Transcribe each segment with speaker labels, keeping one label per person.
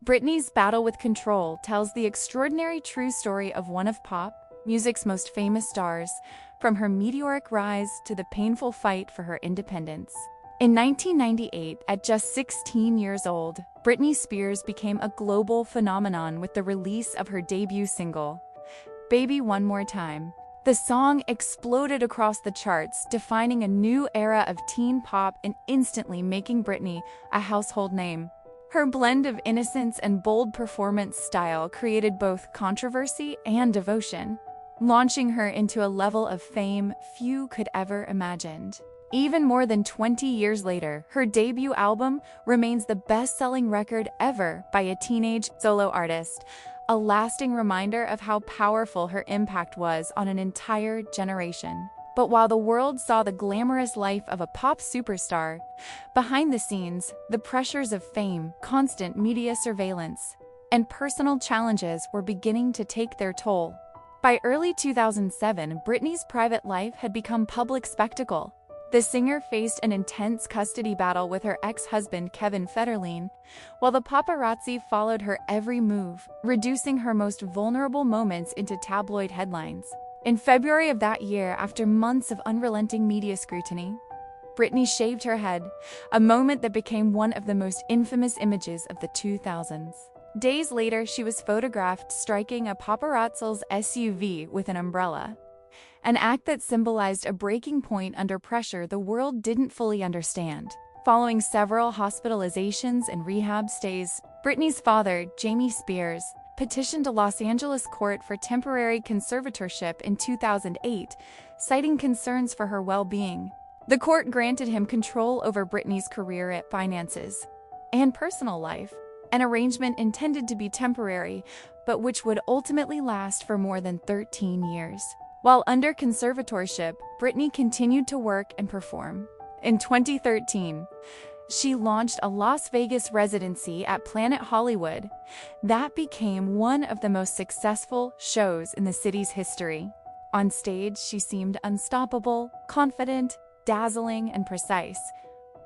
Speaker 1: Britney's battle with control tells the extraordinary true story of one of pop music's most famous stars, from her meteoric rise to the painful fight for her independence. In 1998, at just 16 years old, Britney Spears became a global phenomenon with the release of her debut single, Baby One More Time. The song exploded across the charts, defining a new era of teen pop and instantly making Britney a household name. Her blend of innocence and bold performance style created both controversy and devotion, launching her into a level of fame few could ever imagine. Even more than 20 years later, her debut album remains the best-selling record ever by a teenage solo artist, a lasting reminder of how powerful her impact was on an entire generation. But while the world saw the glamorous life of a pop superstar, behind the scenes, the pressures of fame, constant media surveillance, and personal challenges were beginning to take their toll. By early 2007, Britney's private life had become public spectacle. The singer faced an intense custody battle with her ex-husband Kevin Federline, while the paparazzi followed her every move, reducing her most vulnerable moments into tabloid headlines. In February of that year, after months of unrelenting media scrutiny, Britney shaved her head, a moment that became one of the most infamous images of the 2000s. Days later, she was photographed striking a paparazzi's SUV with an umbrella, an act that symbolized a breaking point under pressure the world didn't fully understand. Following several hospitalizations and rehab stays, Britney's father, Jamie Spears, petitioned a Los Angeles court for temporary conservatorship in 2008, citing concerns for her well-being. The court granted him control over Britney's career, finances, and personal life, an arrangement intended to be temporary, but which would ultimately last for more than 13 years. While under conservatorship, Britney continued to work and perform. In 2013, she launched a Las Vegas residency at Planet Hollywood that became one of the most successful shows in the city's history. On stage, she seemed unstoppable, confident, dazzling, and precise.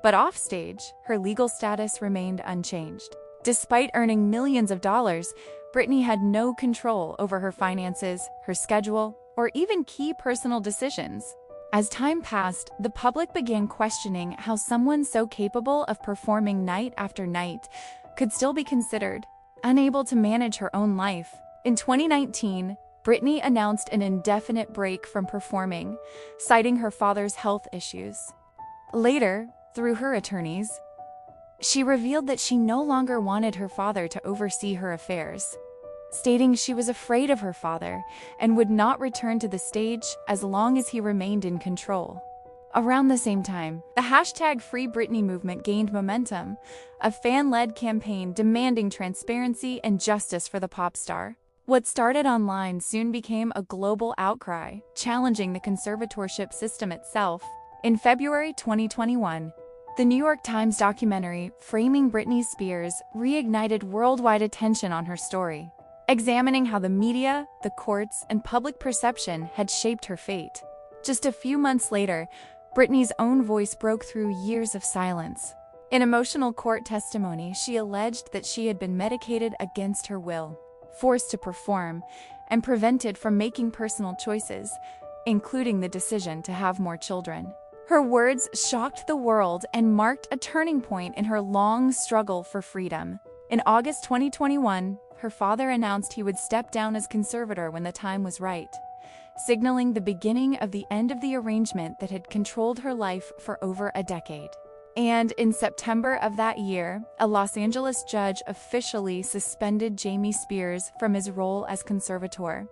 Speaker 1: But offstage, her legal status remained unchanged. Despite earning millions of dollars, Britney had no control over her finances, her schedule, or even key personal decisions. As time passed, the public began questioning how someone so capable of performing night after night could still be considered unable to manage her own life. In 2019, Britney announced an indefinite break from performing, citing her father's health issues. Later, through her attorneys, she revealed that she no longer wanted her father to oversee her affairs, stating she was afraid of her father and would not return to the stage as long as he remained in control. Around the same time, the hashtag Free Britney movement gained momentum, a fan-led campaign demanding transparency and justice for the pop star. What started online soon became a global outcry, challenging the conservatorship system itself. In February 2021, the New York Times documentary Framing Britney Spears reignited worldwide attention on her story, examining how the media, the courts, and public perception had shaped her fate. Just a few months later, Britney's own voice broke through years of silence. In emotional court testimony, she alleged that she had been medicated against her will, forced to perform, and prevented from making personal choices, including the decision to have more children. Her words shocked the world and marked a turning point in her long struggle for freedom. In August 2021, her father announced he would step down as conservator when the time was right, signaling the beginning of the end of the arrangement that had controlled her life for over a decade. And in September of that year, a Los Angeles judge officially suspended Jamie Spears from his role as conservator,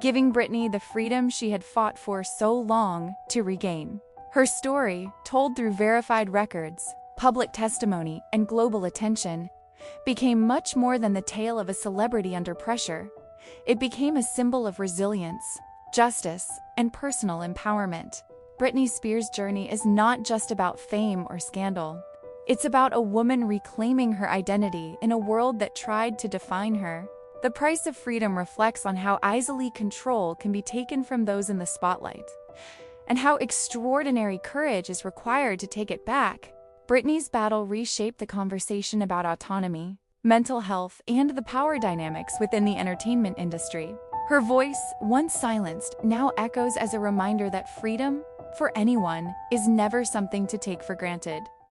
Speaker 1: giving Britney the freedom she had fought for so long to regain. Her story, told through verified records, public testimony, and global attention, became much more than the tale of a celebrity under pressure. It became a symbol of resilience, justice, and personal empowerment. Britney Spears' journey is not just about fame or scandal. It's about a woman reclaiming her identity in a world that tried to define her. The price of freedom reflects on how easily control can be taken from those in the spotlight, and how extraordinary courage is required to take it back. Britney's battle reshaped the conversation about autonomy. mental health, and the power dynamics within the entertainment industry. Her voice, once silenced, now echoes as a reminder that freedom, for anyone, is never something to take for granted.